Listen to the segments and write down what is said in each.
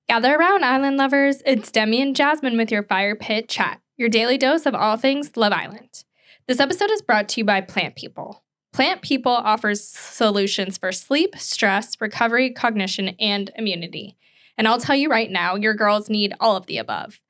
Gather around, island lovers. It's Demi and Jasmine with your Fire Pit Chat, your daily dose of all things Love Island. This episode is brought to you by Plant People. Plant People offers solutions for sleep, stress, recovery, cognition, and immunity. And I'll tell you right now, your girls need all of the above.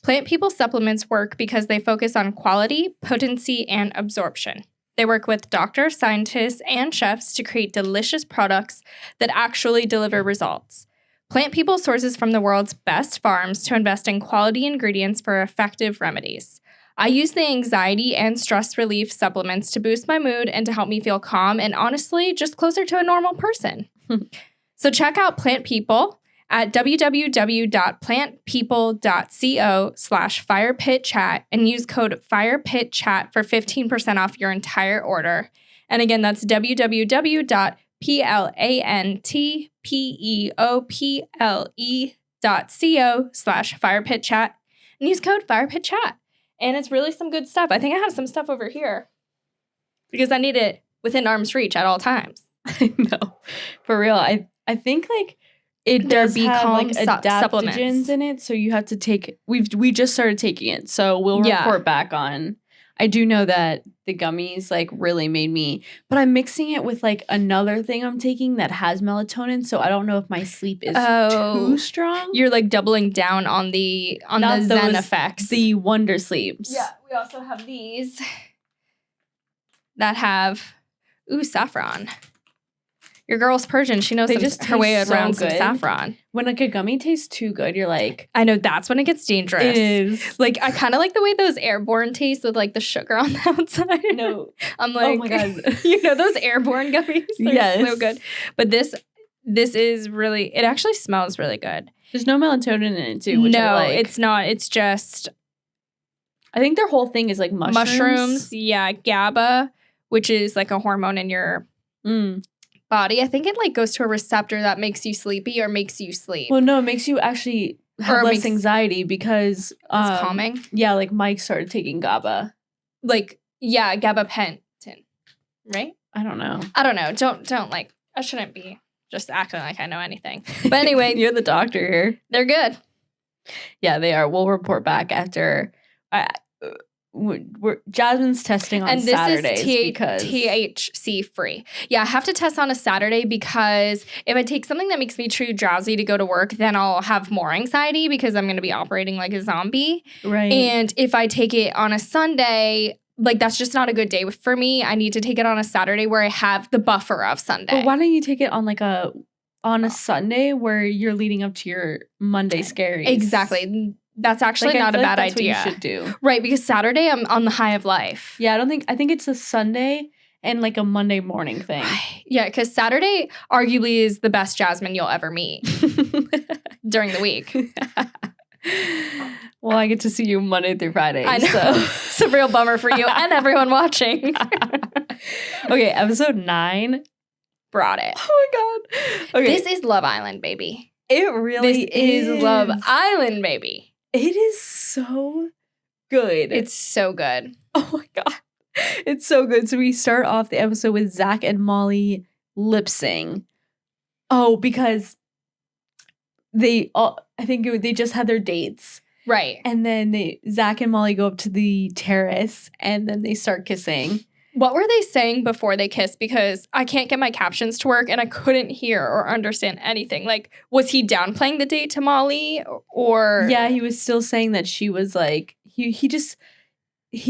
Plant People supplements work because they focus on quality, potency, and absorption. They work with doctors, scientists, and chefs to create delicious products that actually deliver results. Plant People sources from the world's best farms to invest in quality ingredients for effective remedies. I use the anxiety and stress relief supplements to boost my mood and to help me feel calm and honestly just closer to a normal person. So check out Plant People at www.plantpeople.co/firepitchat and use code FIREPITCHAT for 15% off your entire order. And again, that's www.plantpeople.co/firepitchat and use code FIREPITCHAT. And it's really some good stuff. I think I have some stuff over here because I need it within arm's reach at all times. I know. For real. I think like it does have like adaptogens in it, so you have to take we just started taking it, so we'll report back on. I do know that the gummies like really made me, but I'm mixing it with like another thing I'm taking that has melatonin, so I don't know if my sleep is too strong. You're like doubling down on the Zen effects. The Wonder Sleeps. Yeah, we also have these that have saffron. Your girl's Persian. She knows her way around some saffron. When like a gummy tastes too good, you're like... I know, that's when it gets dangerous. It is. Like, I kind of like the way those Airborne taste with like the sugar on the outside. No. I'm like... Oh my God. You know those Airborne gummies? They're so good. But this is really... It actually smells really good. There's no melatonin in it too, which I like. It's not. It's just... I think their whole thing is like mushrooms. Yeah, GABA, which is like a hormone in your... body. I think it like goes to a receptor that makes you sleepy or makes you sleep. Well, no, it makes you actually have less anxiety because it's calming. Yeah, like Mike started taking GABA. Like, yeah, gabapentin, right? I don't know. Don't like, I shouldn't be just acting like I know anything. But anyway. You're the doctor here. They're good. Yeah, they are. We'll report back after Jasmine's testing on Saturdays because THC free. Yeah, I have to test on a Saturday because if I take something that makes me too drowsy to go to work, then I'll have more anxiety because I'm going to be operating like a zombie. Right. And if I take it on a Sunday, like that's just not a good day for me. I need to take it on a Saturday where I have the buffer of Sunday. But why don't you take it on like a Sunday where you're leading up to your Monday scaries? Exactly. That's actually not a bad idea. What you should do. Right, because Saturday I'm on the high of life. Yeah, I think it's a Sunday and like a Monday morning thing. Yeah, because Saturday arguably is the best Jasmine you'll ever meet during the week. Well, I get to see you Monday through Friday. I know. So. It's a real bummer for you and everyone watching. Okay, episode 9. Brought it. Oh my God. Okay. This is Love Island, baby. It really is. Love Island, baby. It is so good. It's so good. Oh my God. It's so good. So we start off the episode with Zach and Molly lip sync. Oh, because they just had their dates. Right. And then Zach and Molly go up to the terrace and then they start kissing. What were they saying before they kissed? Because I can't get my captions to work and I couldn't hear or understand anything. Like, was he downplaying the date to Molly or? Yeah, he was still saying that she was like, he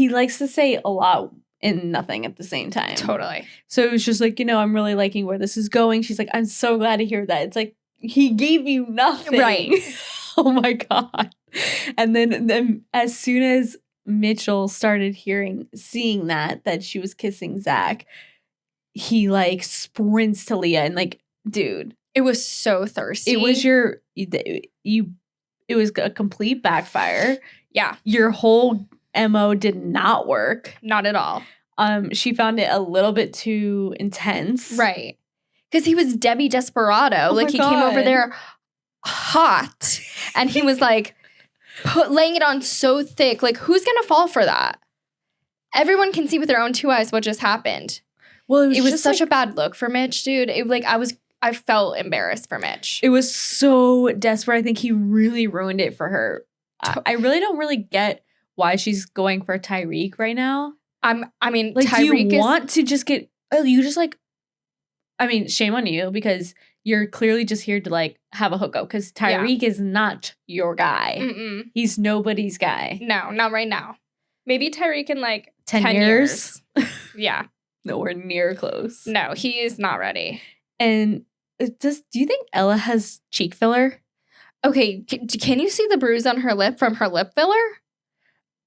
likes to say a lot and nothing at the same time. Totally. So it was just like, I'm really liking where this is going. She's like, I'm so glad to hear that. It's like, he gave you nothing. Right. Oh my God. And then as soon as Mitchell started seeing that she was kissing Zach, he like sprints to Leah and like, dude, it was so thirsty. It was it was a complete backfire. Yeah. Your whole MO did not work. Not at all. She found it a little bit too intense. Right. Because he was Debbie Desperado. Like he came over there hot and he was like, laying it on so thick. Like, who's going to fall for that? Everyone can see with their own 2 eyes what just happened. Well, it was such a bad look for Mitch, dude. I felt embarrassed for Mitch. It was so desperate. I think he really ruined it for her. I really don't really get why she's going for Tyrique right now. I mean, like, Tyrique do you want to just get? Oh, you just like. I mean, shame on you because you're clearly just here to like have a hookup because Tyrique is not your guy. Mm-mm. He's nobody's guy. No, not right now. Maybe Tyrique in like 10 years. Yeah. Nowhere near close. No, he is not ready. And do you think Ella has cheek filler? Okay, can you see the bruise on her lip from her lip filler?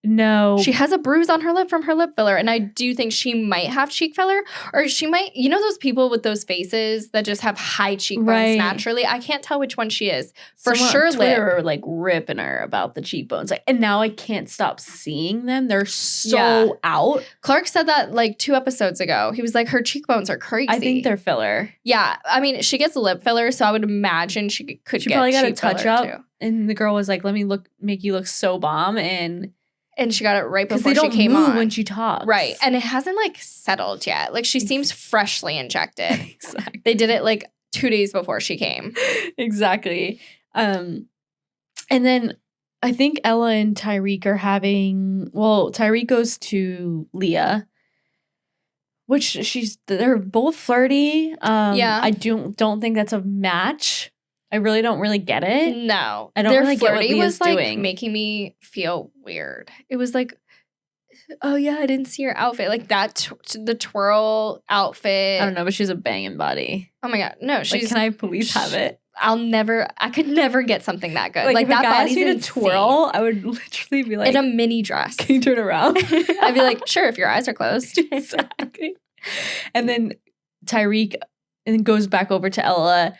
No. She has a bruise on her lip from her lip filler, and I do think she might have cheek filler, or she might, you know those people with those faces that just have high cheekbones naturally? I can't tell which one she is. For sure, on Twitter were like ripping her about the cheekbones. Like, and now I can't stop seeing them. They're so out. Clark said that like 2 episodes ago. He was like, her cheekbones are crazy. I think they're filler. Yeah. I mean, she gets lip filler, so I would imagine she could get probably got a cheek touch filler up. too. And the girl was like, let me make you look so bomb. And she got it right before she came on. When she talks. Right. And it hasn't like settled yet. Like she seems freshly injected. Exactly. They did it like 2 days before she came. Exactly. And then I think Ella and Tyrique are Tyrique goes to Leah, which they're both flirty. I don't think that's a match. I really don't really get it. No. I don't really get what Leah's was like doing. making me feel weird. It was like, oh yeah, I didn't see your outfit. Like that, the twirl outfit. I don't know, but she's a banging body. Oh my God. No, she's. Like, can I please have it? I could never get something that good. Like if that a guy body's asked me insane. to twirl, I would literally be like. In a mini dress. Can you turn around? I'd be like, sure, if your eyes are closed. Exactly. And then Tyrique goes back over to Ella.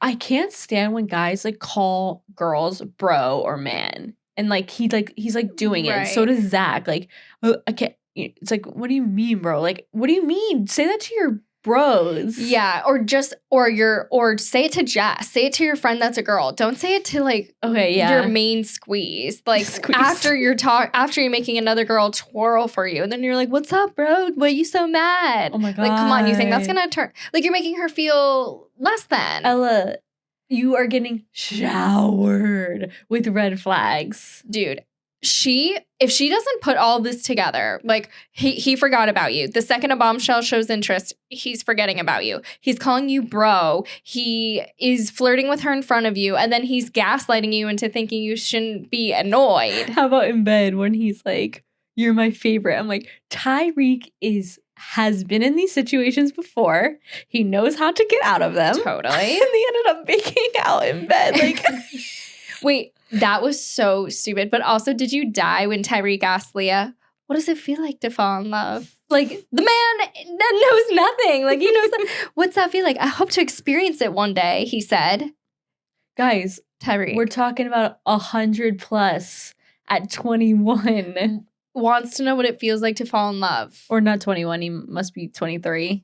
I can't stand when guys like call girls bro or man, and like he's like doing it. And so does Zach. Like, oh, I can't. It's like, what do you mean, bro? Like, what do you mean? Say that to your bros. Yeah, or say it to Jess. Say it to your friend that's a girl. Don't say it to like your main squeeze. Like after you're making another girl twirl for you, and then you're like, "What's up, bro? Why are you so mad?" Oh my God! Like, come on, you think that's gonna turn? Like, you're making her feel less than. Ella, you are getting showered with red flags, dude. If she doesn't put all this together, like he forgot about you. The second a bombshell shows interest, he's forgetting about you. He's calling you bro. He is flirting with her in front of you, and then he's gaslighting you into thinking you shouldn't be annoyed. How about in bed when he's like, "You're my favorite"? I'm like, Tyrique has been in these situations before. He knows how to get out of them. Totally. And they ended up making out in bed. Like, wait. That was so stupid. But also, did you die when Tyrique asked Leah, what does it feel like to fall in love? Like, the man that knows nothing. Like, he knows what's that feel like? I hope to experience it one day, he said. Guys, Tyrique. We're talking about 100 plus at 21. Wants to know what it feels like to fall in love. Or not 21. He must be 23.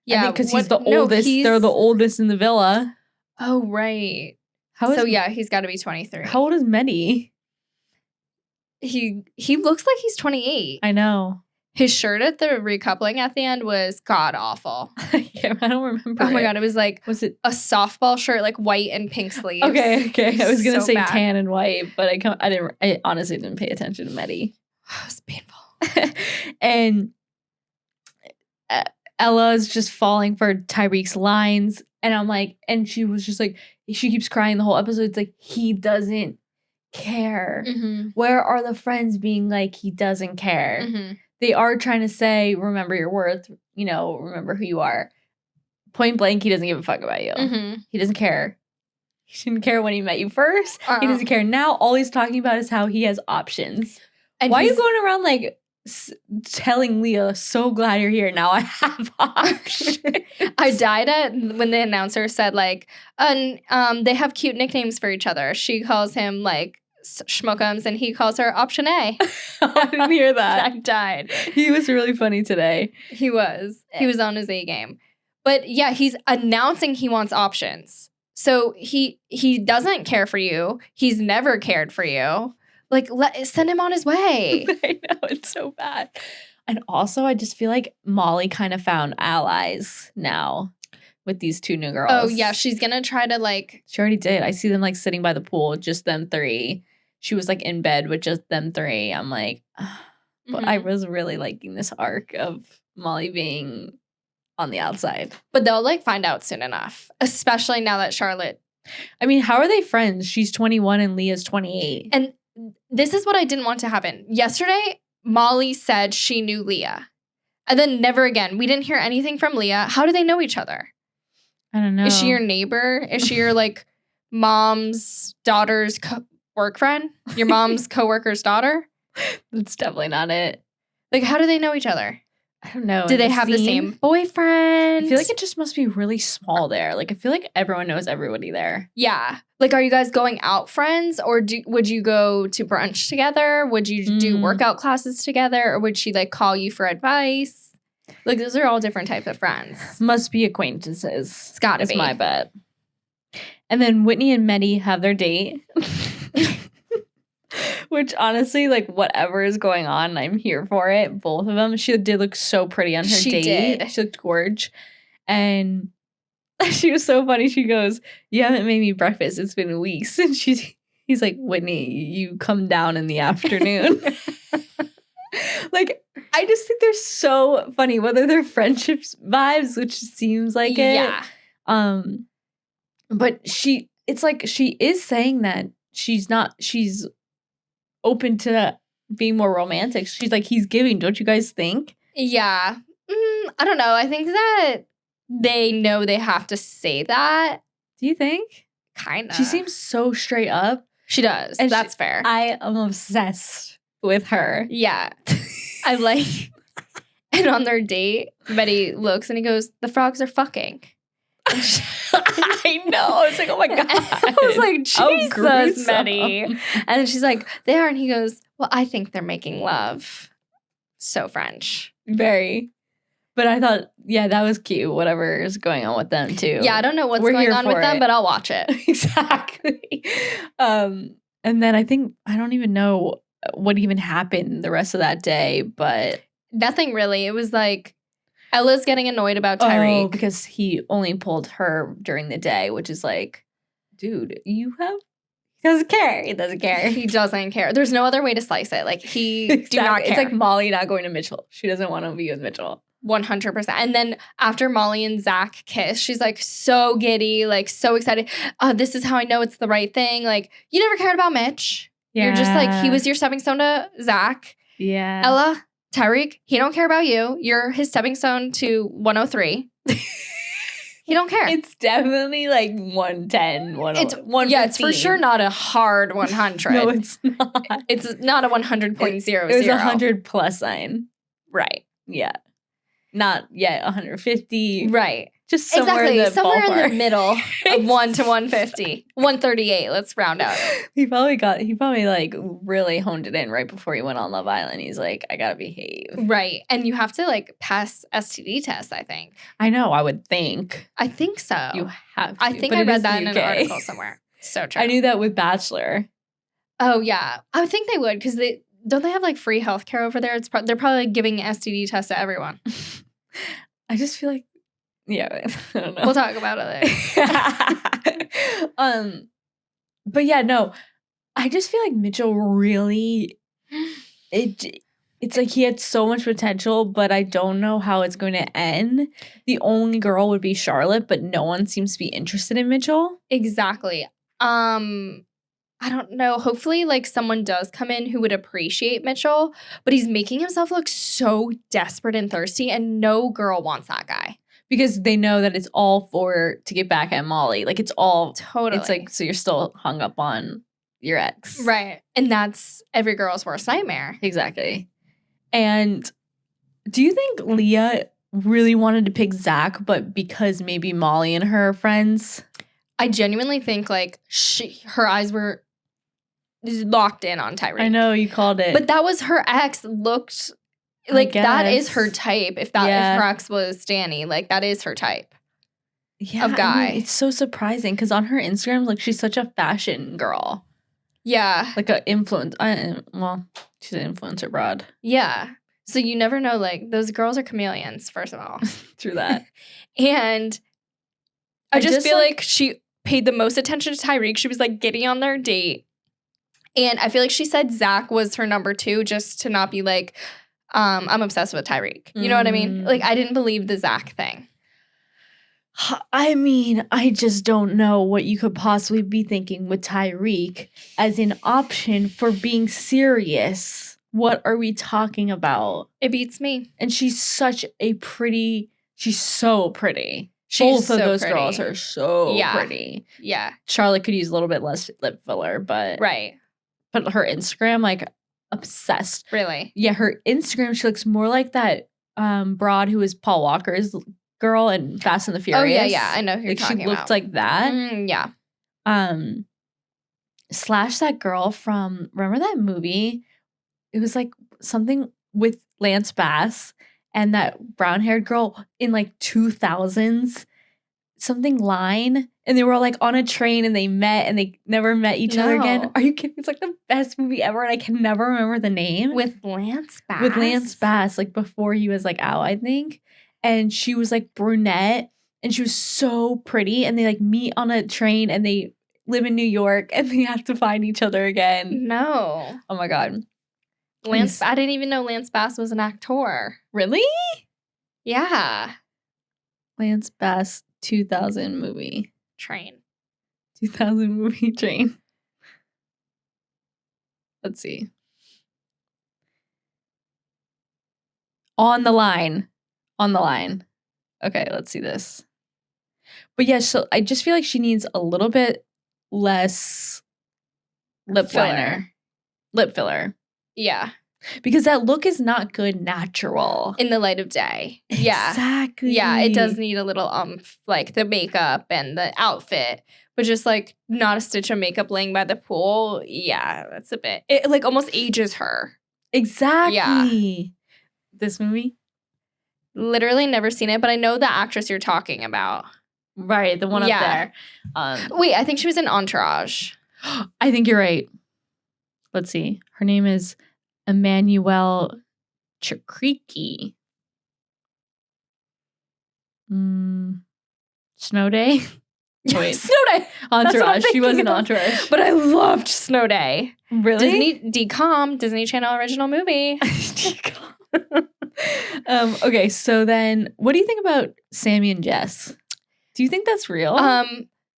Yeah. Because he's the oldest. They're the oldest in the villa. Oh, right. He's got to be 23. How old is Mehdi? He looks like he's 28. I know. His shirt at the recoupling at the end was god awful. I don't remember. Oh my God, was it a softball shirt, like white and pink sleeves? Okay. I was gonna say bad. Tan and white, but I honestly didn't pay attention to Mehdi. It was painful. And Ella's just falling for Tyrique's lines, and I'm like, and she was just like. She keeps crying the whole episode. It's like, he doesn't care. Mm-hmm. Where are the friends being like, he doesn't care? Mm-hmm. They are trying to say, remember your worth, remember who you are. Point blank, he doesn't give a fuck about you. Mm-hmm. He doesn't care. He didn't care when he met you first. He doesn't care now. All he's talking about is how he has options. And why are you going around like telling Leah, so glad you're here. Now I have options. I died when the announcer said like, they have cute nicknames for each other. She calls him like Schmookums and he calls her Option A. I didn't hear that. I died. He was really funny today. He was on his A game. But yeah, he's announcing he wants options. So he doesn't care for you. He's never cared for you. Like, send him on his way. I know, it's so bad. And also, I just feel like Molly kind of found allies now. with these two new girls. Oh, yeah. She's going to try to, like... She already did. I see them, like, sitting by the pool, just them three. She was, like, in bed with just them three. I'm like, but I was really liking this arc of Molly being on the outside. But they'll, like, find out soon enough, especially now that Charlotte... I mean, how are they friends? She's 21 and Leah's 28. And this is what I didn't want to happen. Yesterday, Molly said she knew Leah. And then never again. We didn't hear anything from Leah. How do they know each other? I don't know. Is she your neighbor? Is she your, like, mom's daughter's work friend? Your mom's coworker's daughter? That's definitely not it. Like, how do they know each other? I don't know. Do they have the same boyfriend? I feel like it just must be really small there. Like, I feel like everyone knows everybody there. Yeah. Like, are you guys going out friends? Or would you go to brunch together? Would you do workout classes together? Or would she, like, call you for advice? Like, those are all different types of friends. Must be acquaintances. It's gotta be. That's my bet. And then Whitney and Mehdi have their date. Which, honestly, like, whatever is going on, I'm here for it. Both of them. She did look so pretty on her date. She did. She looked gorge. And she was so funny. She goes, you haven't made me breakfast. It's been weeks. And he's like, Whitney, you come down in the afternoon. Like, I just think they're so funny. Whether they're friendships vibes, which seems like it. Yeah. But it's like she is saying that she's open to being more romantic. She's like, he's giving. Don't you guys think? Yeah. I don't know. I think that they know they have to say that. Do you think? Kind of. She seems so straight up. She does. And that's fair. I am obsessed with her. Yeah. I like... And on their date, Mehdi looks and he goes, the frogs are fucking. I know. I was like, oh my God. I was like, Jesus, Mehdi. And then she's like, they are. And he goes, well, I think they're making love. So French. Very. But I thought, yeah, that was cute. Whatever is going on with them, too. Yeah, I don't know what's going on with them, but I'll watch it. Exactly. And then I don't even know what even happened the rest of that day, but... Nothing really. It was like... Ella's getting annoyed about Tyrique. Oh, because he only pulled her during the day, which is like, dude, he doesn't care. He doesn't care. He doesn't care. There's no other way to slice it. Like, he exactly. do not care. It's like Molly not going to Mitchell. She doesn't want to be with Mitchell. 100%. And then after Molly and Zach kiss, she's like so giddy, like so excited. This is how I know it's the right thing. Like, you never cared about Mitch. Yeah. You're just like, he was your stepping stone to Zach. Yeah. Ella, Tyrique, he don't care about you. You're his stepping stone to 103. He don't care. It's definitely like 110, 115. Yeah, it's for sure not a hard 100. No, it's not. It's not a 100.00. It was a 100 plus sign. Right. Yeah. Not yet 150. Right. Just somewhere in the middle of 1 to 150. 138. Let's round out. He probably like really honed it in right before he went on Love Island. He's like, I gotta behave. Right. And you have to like pass STD tests, I think. I know, I would think. I think so. You have to. I think I read that in an article somewhere. So true. I knew that with Bachelor. Oh, yeah. I think they would because don't they have like free healthcare over there? They're probably giving STD tests to everyone. I just feel like, yeah, I don't know. We'll talk about it later. But yeah, no, I just feel like Mitchell really, it's like he had so much potential, but I don't know how it's going to end. The only girl would be Charlotte, but no one seems to be interested in Mitchell. Exactly. I don't know. Hopefully, like, someone does come in who would appreciate Mitchell, but he's making himself look so desperate and thirsty, and no girl wants that guy. Because they know that it's all to get back at Molly. Like, it's all... Totally. It's like, so you're still hung up on your ex. Right. And that's every girl's worst nightmare. Exactly. And do you think Leah really wanted to pick Zach, but because maybe Molly and her are friends? I genuinely think, like, her eyes were locked in on Tyrique. I know, you called it. But that was her ex looked... Like, that is her type. If her ex was Danny, like, that is her type of guy. I mean, it's so surprising because on her Instagram, like, she's such a fashion girl. Yeah. Like an influence. Well, she's an influencer broad. Yeah. So you never know. Like, those girls are chameleons, first of all. True that. And I just feel like she paid the most attention to Tyrique. She was like getting on their date. And I feel like she said Zach was her number 2 just to not be like, I'm obsessed with Tyrique. You know what I mean? Like, I didn't believe the Zach thing. I mean, I just don't know what you could possibly be thinking with Tyrique as an option for being serious. What are we talking about? It beats me. And she's so pretty. Both of those girls are so pretty. Yeah. Charlotte could use a little bit less lip filler, but right. But her Instagram, like, obsessed. Really? Yeah, her Instagram, she looks more like that broad who is Paul Walker's girl in Fast and the Furious. Oh, yeah. I know who you're talking about. She looked like that. Yeah. Slash that girl from, remember that movie? It was like something with Lance Bass and that brown-haired girl in like 2000s. Something Line. And they were all like on a train and they met and they never met each other again. Are you kidding? It's like the best movie ever and I can never remember the name. With Lance Bass? With Lance Bass, like before he was like out, I think. And she was like brunette and she was so pretty and they like meet on a train and they live in New York and they have to find each other again. No. Oh my God. I didn't even know Lance Bass was an actor. Really? Yeah. Lance Bass 2000 movie. Train. 2000 movie Train. Let's see. On the line. Okay, let's see this. But yeah, so I just feel like she needs a little bit less lip filler. Yeah. Because that look is not good natural. In the light of day. Yeah. Exactly. Yeah, it does need a little like the makeup and the outfit. But just like not a stitch of makeup laying by the pool. Yeah, that's a bit. It like almost ages her. Exactly. Yeah. This movie? Literally never seen it, but I know the actress you're talking about. Right, the one up there. Wait, I think she was in Entourage. I think you're right. Let's see. Her name is Emmanuelle Tyrique. Snow Day? Wait. Snow Day. Entourage. She was in Entourage. But I loved Snow Day. Really? Disney Channel original movie. Okay, so then what do you think about Sammy and Jess? Do you think that's real?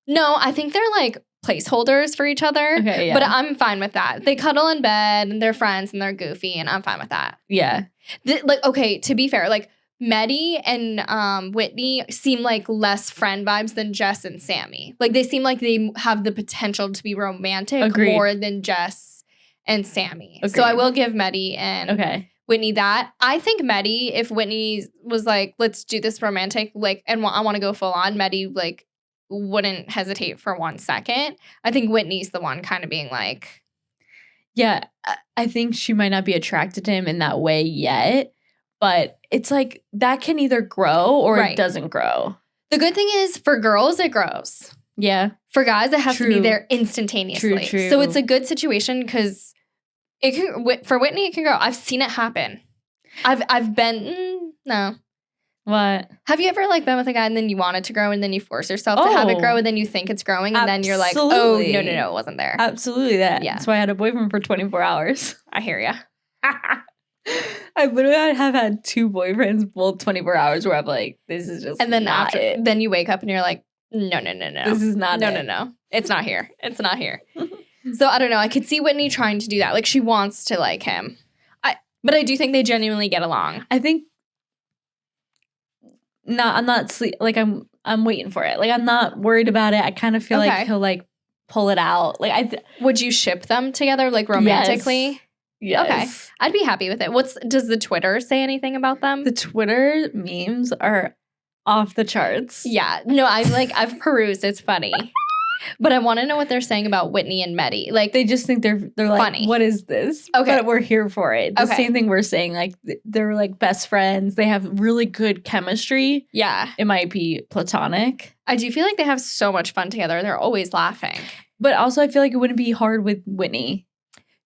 No, I think they're like placeholders for each other. Okay, yeah. But I'm fine with that. They cuddle in bed and they're friends and they're goofy and I'm fine with that. Yeah. Like, okay, to be fair, like Mehdi and Whitney seem like less friend vibes than Jess and Sammy. Like they seem like they have the potential to be romantic more than Jess and Sammy. So I will give Mehdi and Whitney that. I think Mehdi, if Whitney was like, let's do this romantic, like, and I want to go full on, Mehdi like wouldn't hesitate for 1 second. I think Whitney's the one kind of being like, yeah, I think she might not be attracted to him in that way yet, but it's like that can either grow or it doesn't grow. The good thing is for girls, it grows. Yeah. For guys, it has to be there instantaneously. True. So it's a good situation because it can, for Whitney, it can grow. I've seen it happen. I've been, no. What? Have you ever like been with a guy and then you want it to grow and then you force yourself to have it grow and then you think it's growing and then you're like, oh, no, it wasn't there. Absolutely that. Yeah. That's why I had a boyfriend for 24 hours. I hear ya. I literally have had 2 boyfriends both 24 hours where I'm like, this is just and then not after it. Then you wake up and you're like, no. This is not it. No. It's not here. It's not here. So I don't know. I could see Whitney trying to do that. Like she wants to like him. But I do think they genuinely get along. I think I'm not like I'm waiting for it. Like I'm not worried about it. I kind of feel like he'll like pull it out. Like would you ship them together like romantically? Yes. Okay. I'd be happy with it. Does the Twitter say anything about them? The Twitter memes are off the charts. Yeah. No, I've perused. It's funny. But I want to know what they're saying about Whitney and Mehdi. Like they just think they're like, funny. What is this? Okay. But we're here for it. The same thing we're saying. Like they're like best friends. They have really good chemistry. Yeah. It might be platonic. I do feel like they have so much fun together. They're always laughing. But also I feel like it wouldn't be hard with Whitney.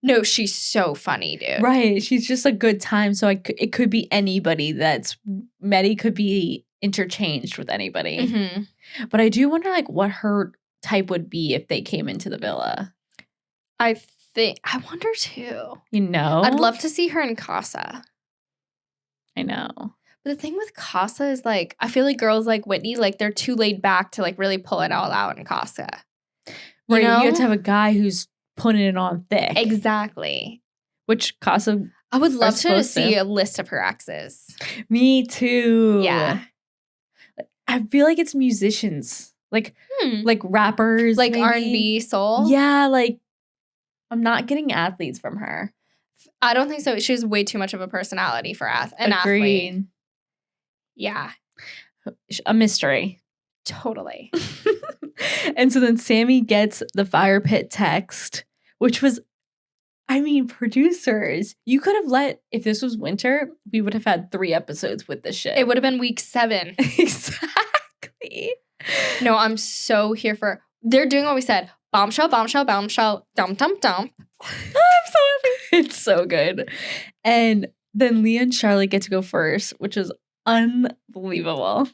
No, she's so funny, dude. Right. She's just a good time. So it could be anybody Mehdi could be interchanged with anybody. But I do wonder like what her type would be if they came into the villa. I wonder too. You know? I'd love to see her in Casa. I know. But the thing with Casa is like, I feel like girls like Whitney, like they're too laid back to like really pull it all out in Casa. Right. You have to have a guy who's putting it on thick. Exactly. Which Casa. I would love to see a list of her exes. Me too. Yeah. I feel like it's musicians. Like rappers. Like maybe. R&B, soul. Yeah, like I'm not getting athletes from her. I don't think so. She has way too much of a personality for an athlete. Yeah. A mystery. Totally. And so then Sammy gets the fire pit text, which was, I mean, producers, you could have if this was winter, we would have had 3 episodes with this shit. It would have been week 7. Exactly. No, I'm so here for, they're doing what we said. Bombshell, bombshell, bombshell, dump, dump, dump. I'm so happy. It's so good. And then Leah and Charlotte get to go first, which is unbelievable.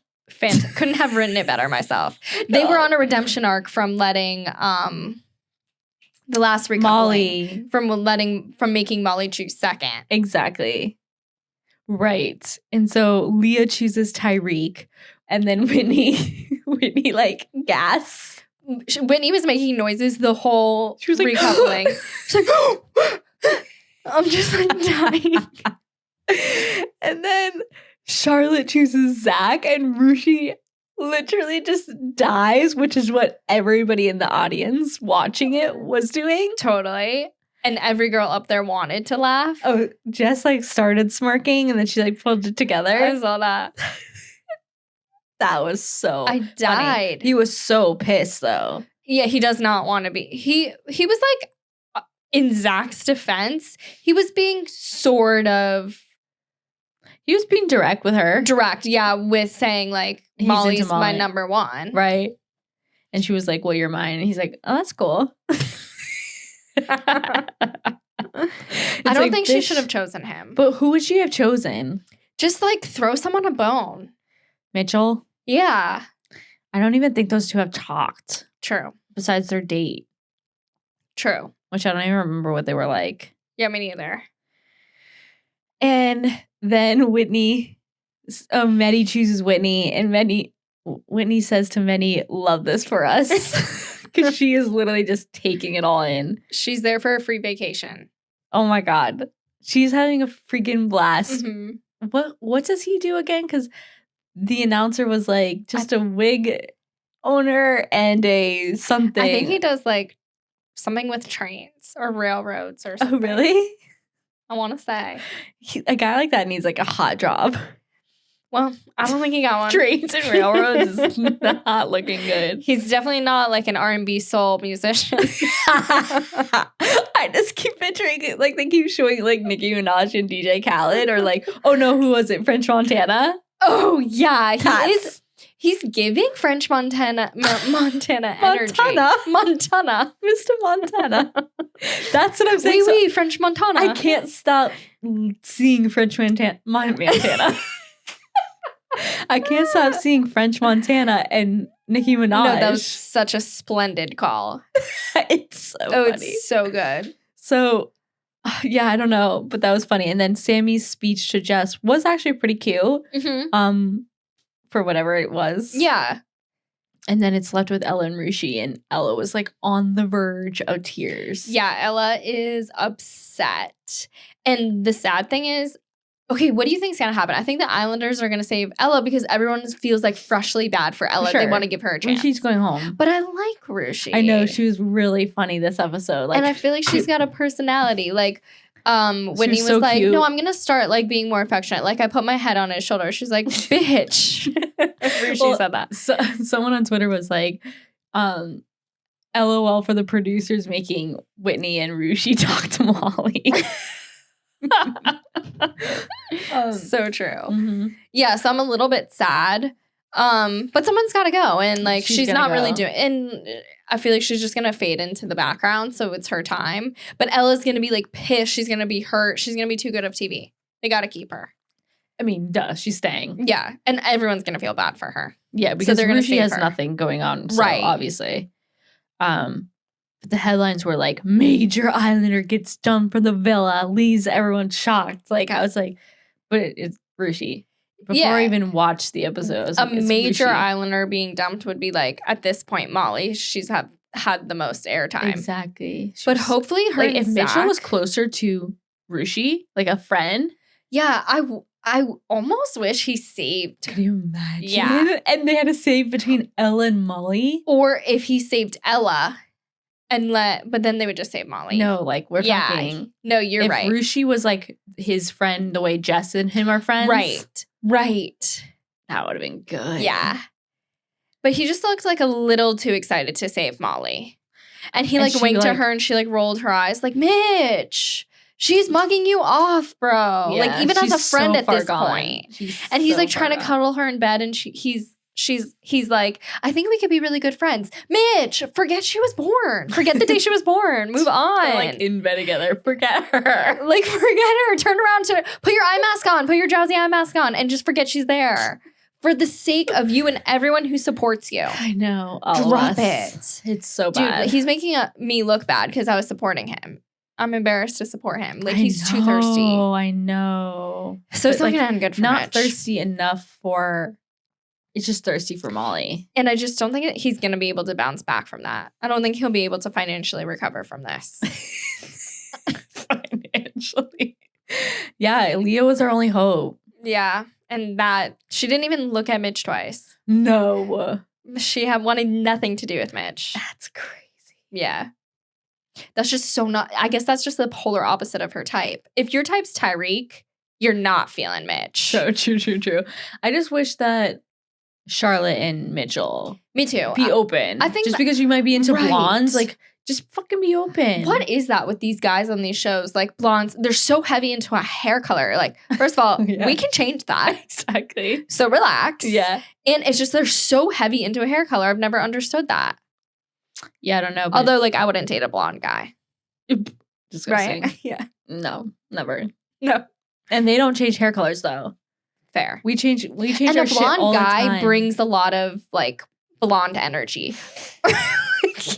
Couldn't have written it better myself. They were on a redemption arc from letting the last recoupling, from making Molly choose second. Exactly. Right. And so Leah chooses Tyrique, and then Whitney like gasps. Whitney was making noises the whole she was like, recoupling. She's like, I'm just like dying. And then Charlotte chooses Zach, and Ruchee literally just dies, which is what everybody in the audience watching it was doing. Totally. And every girl up there wanted to laugh. Oh, Jess like started smirking, and then she like pulled it together. I saw that. That was so I died. Funny. He was so pissed though. Yeah, he does not want to be. He was like, in Zach's defense, he was being sort of. He was being direct with her. Direct, yeah, with saying like, Molly's my number one. Right. And she was like, well, you're mine. And he's like, oh, that's cool. I don't think she should have chosen him. But who would she have chosen? Just like throw someone a bone. Mitchell? Yeah. I don't even think those two have talked. True. Besides their date. True. Which I don't even remember what they were like. Yeah, me neither. And then Mehdi chooses Whitney, and Whitney says to Mehdi, love this for us. Because she is literally just taking it all in. She's there for a free vacation. Oh my God. She's having a freaking blast. Mm-hmm. What does he do again? Because the announcer was like just a wig owner and a something. I think he does like something with trains or railroads or something. Oh, really? I want to say. A guy like that needs like a hot job. Well, I don't think he got one. Trains and railroads is not looking good. He's definitely not like an R&B soul musician. I just keep picturing it. Like they keep showing like Nicki Minaj and DJ Khaled, or like, oh no, who was it? French Montana? Oh yeah, he's giving French Montana energy. Montana. Mr. Montana. That's what I'm saying. Oui, French Montana. I can't stop seeing French Montana. I can't stop seeing French Montana and Nicki Minaj. No, that was such a splendid call. It's so funny. It's so good. So, yeah, I don't know, but that was funny. And then Sammy's speech to Jess was actually pretty cute. Mm-hmm. For whatever it was. Yeah. And then it's left with Ella and Ruchee, and Ella was like on the verge of tears. Yeah, Ella is upset. And the sad thing is, okay, what do you think is going to happen? I think the Islanders are going to save Ella because everyone feels like freshly bad for Ella. Sure. They want to give her a chance. Ruchee's going home. But I like Ruchee. I know. She was really funny this episode. And I feel like she's got a personality. Like, Whitney was so like, cute. No, I'm going to start like being more affectionate. Like I put my head on his shoulder. She's like, bitch. Ruchee said that. So, someone on Twitter was like, LOL for the producers making Whitney and Ruchee talk to Molly. So true. Mm-hmm. Yeah, so I'm a little bit sad. But someone's got to go, and like she's not really doing. And I feel like she's just gonna fade into the background, so it's her time. But Ella's gonna be like pissed. She's gonna be hurt. She's gonna be too good of TV. They got to keep her. I mean, duh, she's staying. Yeah, and everyone's going to feel bad for her. Yeah, because Ruchee has nothing going on, so obviously. But the headlines were like, major islander gets dumped from the villa, leaves everyone shocked. Like, I was like, but it's Ruchee. Before I even watched the episode, I was like, a major islander being dumped would be like, at this point, Molly. She's had the most airtime. Exactly. But hopefully her if Mitchell was closer to Ruchee, like a friend. Yeah, I almost wish he saved. Can you imagine? Yeah. And they had to save between Ella and Molly. Or if he saved Ella but then they would just save Molly. No, like we're talking. No, you're right. If Ruchee was like his friend the way Jess and him are friends. Right. That would have been good. Yeah. But he just looked like a little too excited to save Molly. And he like winked at her and she like rolled her eyes like, Mitch, she's mugging you off, bro. Yeah, like even as a friend at this point. And he's like trying to cuddle her in bed and he's like, I think we could be really good friends. Mitch, forget she was born. Forget the day she was born. Move on. They're like in bed together. Forget her. Like forget her. Turn around put your eye mask on. Put your drowsy eye mask on and just forget she's there. For the sake of you and everyone who supports you. I know. Drop it. It's so bad. Dude, he's making me look bad because I was supporting him. I'm embarrassed to support him. Like, he's too thirsty. Oh, I know. So it's not going to end good for not Mitch. Thirsty enough for... It's just thirsty for Molly. And I just don't think he's going to be able to bounce back from that. I don't think he'll be able to financially recover from this. Financially. Yeah, Leah was our only hope. Yeah. And that, she didn't even look at Mitch twice. No. She wanted nothing to do with Mitch. That's crazy. Yeah. That's just so not, I guess that's just the polar opposite of her type. If your type's Tyrique, you're not feeling Mitch. So true. I just wish that Charlotte and Mitchell. Me too. Be open. I think just because you might be into blondes, like, just fucking be open. What is that with these guys on these shows? Like blondes, they're so heavy into a hair color. Like, first of all, we can change that. Exactly. So relax. Yeah. And it's just they're so heavy into a hair color. I've never understood that. Yeah, I don't know. Although, like, I wouldn't date a blonde guy. Disgusting. Right? Yeah. No, never. No. And they don't change hair colors, though. Fair. We change and our shit all the time. And a blonde guy brings a lot of, like, blonde energy.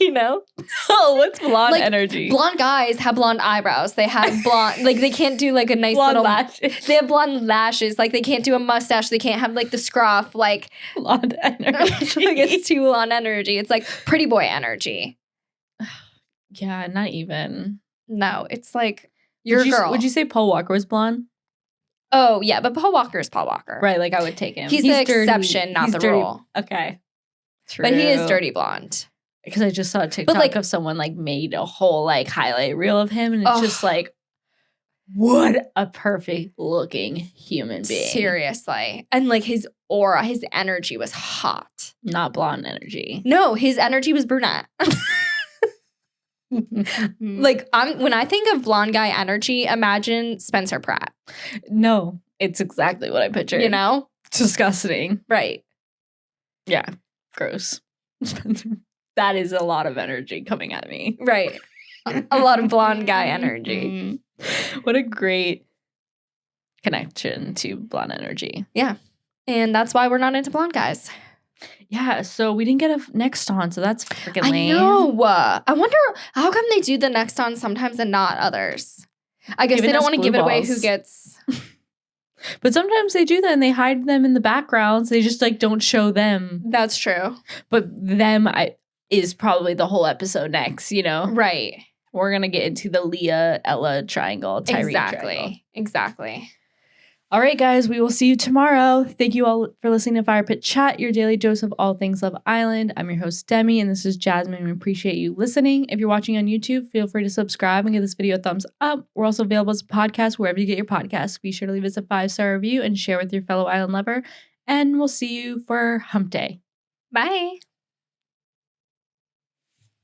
You know? Oh, what's blonde energy? Blonde guys have blonde eyebrows. They have blonde, like they can't do like a nice blonde little lashes. They have blonde lashes. Like they can't do a mustache. They can't have like the scruff. Like blonde energy. Like it's too blonde energy. It's like pretty boy energy. Yeah, not even. No, it's like your girl. Would you say Paul Walker was blonde? Oh yeah, but Paul Walker is Paul Walker. Right, like I would take him. He's the exception, not the rule. Okay. True. But he is dirty blonde. Because I just saw a TikTok of someone like made a whole like highlight reel of him, and it's just like, what a perfect looking human being. Seriously. And like his aura, his energy was hot. Not blonde energy. No, his energy was brunette. Like when I think of blonde guy energy, imagine Spencer Pratt. No, it's exactly what I pictured. You know? It's disgusting. Right. Yeah. Gross. That is a lot of energy coming at me. Right. A lot of blonde guy energy. What a great connection to blonde energy. Yeah. And that's why we're not into blonde guys. Yeah, so we didn't get a next on, so that's freaking lame. I know. I wonder how come they do the next on sometimes and not others. I guess they don't want to give it away who gets. But sometimes they do that and they hide them in the backgrounds. They just like don't show them. That's true. But them is probably the whole episode next, you know? Right. We're going to get into the Leah, Ella triangle, Tyrique triangle. Exactly. All right, guys, we will see you tomorrow. Thank you all for listening to Fire Pit Chat, your daily dose of all things Love Island. I'm your host, Demi, and this is Jasmine. We appreciate you listening. If you're watching on YouTube, feel free to subscribe and give this video a thumbs up. We're also available as a podcast wherever you get your podcasts. Be sure to leave us a 5-star review and share with your fellow island lover. And we'll see you for Hump Day. Bye.